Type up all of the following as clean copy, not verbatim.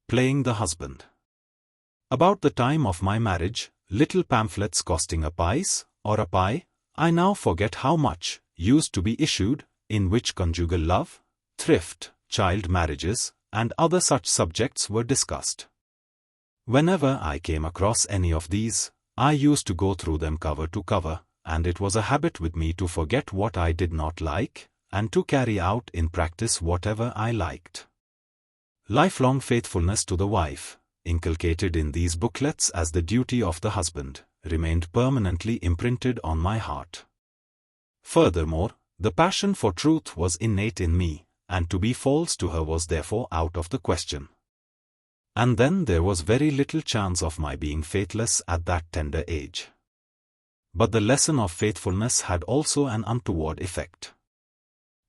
Playing the husband. About the time of my marriage, little pamphlets costing a pice, or a pie, I now forget how much, used to be issued, in which conjugal love, thrift, child marriages, and other such subjects were discussed. Whenever I came across any of these, I used to go through them cover to cover, and it was a habit with me to forget what I did not like, and to carry out in practice whatever I liked. Lifelong faithfulness to the wife, inculcated in these booklets as the duty of the husband, remained permanently imprinted on my heart. Furthermore, the passion for truth was innate in me, and to be false to her was therefore out of the question. And then there was very little chance of my being faithless at that tender age. But the lesson of faithfulness had also an untoward effect.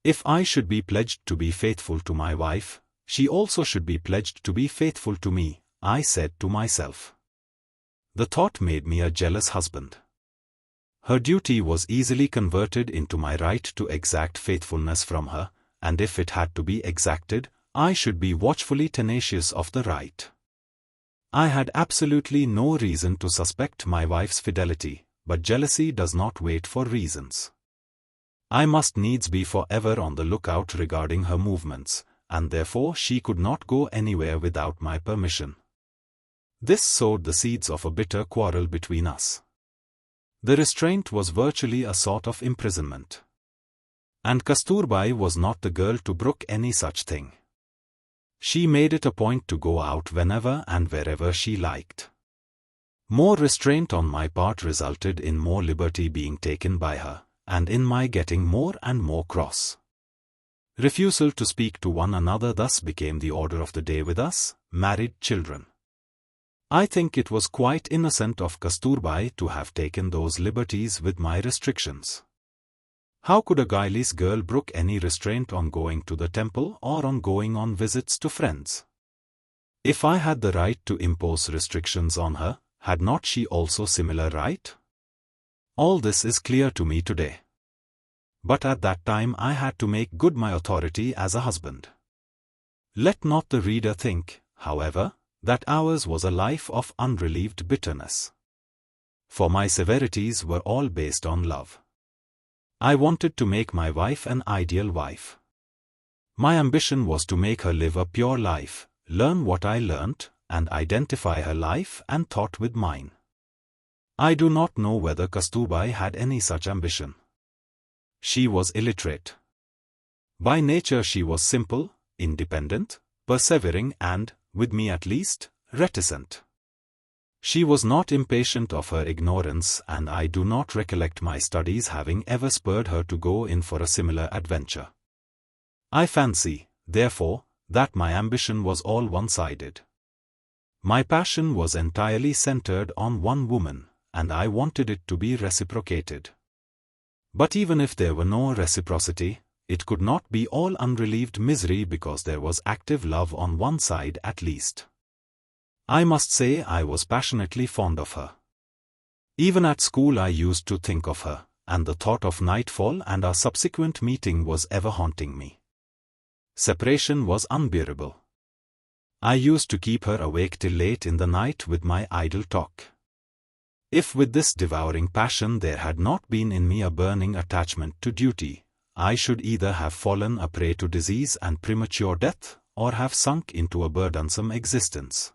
If I should be pledged to be faithful to my wife, she also should be pledged to be faithful to me, I said to myself. The thought made me a jealous husband. Her duty was easily converted into my right to exact faithfulness from her, and if it had to be exacted, I should be watchfully tenacious of the right. I had absolutely no reason to suspect my wife's fidelity, but jealousy does not wait for reasons. I must needs be forever on the lookout regarding her movements, and therefore she could not go anywhere without my permission. This sowed the seeds of a bitter quarrel between us. The restraint was virtually a sort of imprisonment. And Kasturbai was not the girl to brook any such thing. She made it a point to go out whenever and wherever she liked. More restraint on my part resulted in more liberty being taken by her, and in my getting more and more cross. Refusal to speak to one another thus became the order of the day with us, married children. I think it was quite innocent of Kasturbai to have taken those liberties with my restrictions. How could a guileless girl brook any restraint on going to the temple or on going on visits to friends? If I had the right to impose restrictions on her, had not she also similar right? All this is clear to me today. But at that time I had to make good my authority as a husband. Let not the reader think, however, that ours was a life of unrelieved bitterness. For my severities were all based on love. I wanted to make my wife an ideal wife. My ambition was to make her live a pure life, learn what I learnt, and identify her life and thought with mine. I do not know whether Kasturbai had any such ambition. She was illiterate. By nature she was simple, independent, persevering and, with me at least, reticent. She was not impatient of her ignorance, and I do not recollect my studies having ever spurred her to go in for a similar adventure. I fancy, therefore, that my ambition was all one-sided. My passion was entirely centered on one woman, and I wanted it to be reciprocated. But even if there were no reciprocity, it could not be all unrelieved misery because there was active love on one side at least. I must say I was passionately fond of her. Even at school I used to think of her, and the thought of nightfall and our subsequent meeting was ever haunting me. Separation was unbearable. I used to keep her awake till late in the night with my idle talk. If with this devouring passion there had not been in me a burning attachment to duty, I should either have fallen a prey to disease and premature death, or have sunk into a burdensome existence.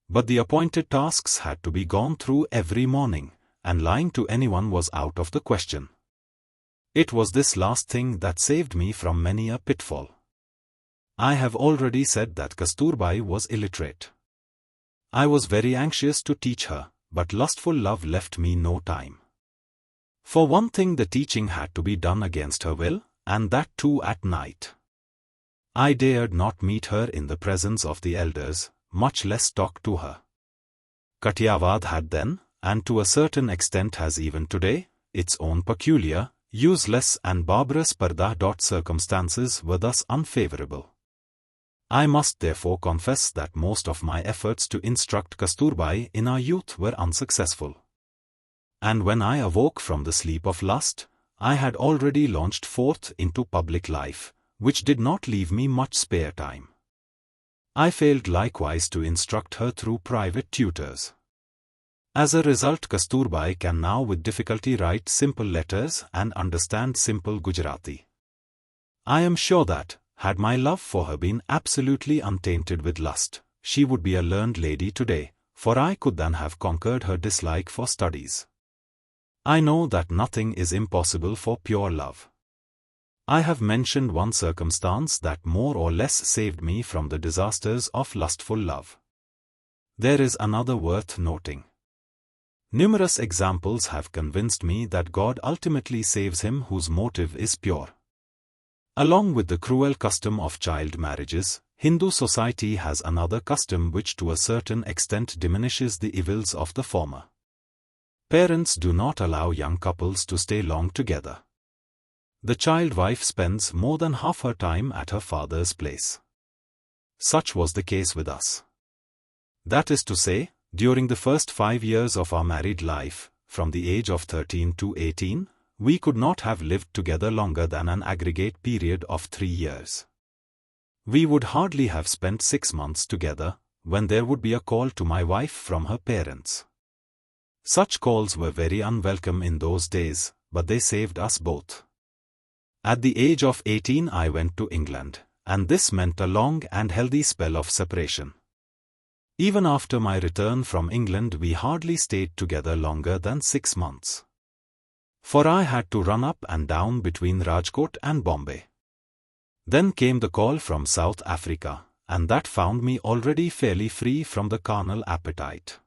But the appointed tasks had to be gone through every morning, and lying to anyone was out of the question. It was this last thing that saved me from many a pitfall. I have already said that Kasturbai was illiterate. I was very anxious to teach her, but lustful love left me no time. For one thing the teaching had to be done against her will, and that too at night. I dared not meet her in the presence of the elders, much less talk to her. Kathiawad had then, and to a certain extent has even today, its own peculiar, useless and barbarous parda. Circumstances were thus unfavorable. I must therefore confess that most of my efforts to instruct Kasturbai in our youth were unsuccessful. And when I awoke from the sleep of lust, I had already launched forth into public life, which did not leave me much spare time. I failed likewise to instruct her through private tutors. As a result, Kasturbai can now with difficulty write simple letters and understand simple Gujarati. I am sure that, had my love for her been absolutely untainted with lust, she would be a learned lady today, for I could then have conquered her dislike for studies. I know that nothing is impossible for pure love. I have mentioned one circumstance that more or less saved me from the disasters of lustful love. There is another worth noting. Numerous examples have convinced me that God ultimately saves him whose motive is pure. Along with the cruel custom of child marriages, Hindu society has another custom which to a certain extent diminishes the evils of the former. Parents do not allow young couples to stay long together. The child wife spends more than half her time at her father's place. Such was the case with us. That is to say, during the first 5 years of our married life, from the age of 13 to 18, we could not have lived together longer than an aggregate period of 3 years. We would hardly have spent 6 months together, when there would be a call to my wife from her parents. Such calls were very unwelcome in those days, but they saved us both. At the age of 18 I went to England, and this meant a long and healthy spell of separation. Even after my return from England we hardly stayed together longer than 6 months. For I had to run up and down between Rajkot and Bombay. Then came the call from South Africa, and that found me already fairly free from the carnal appetite.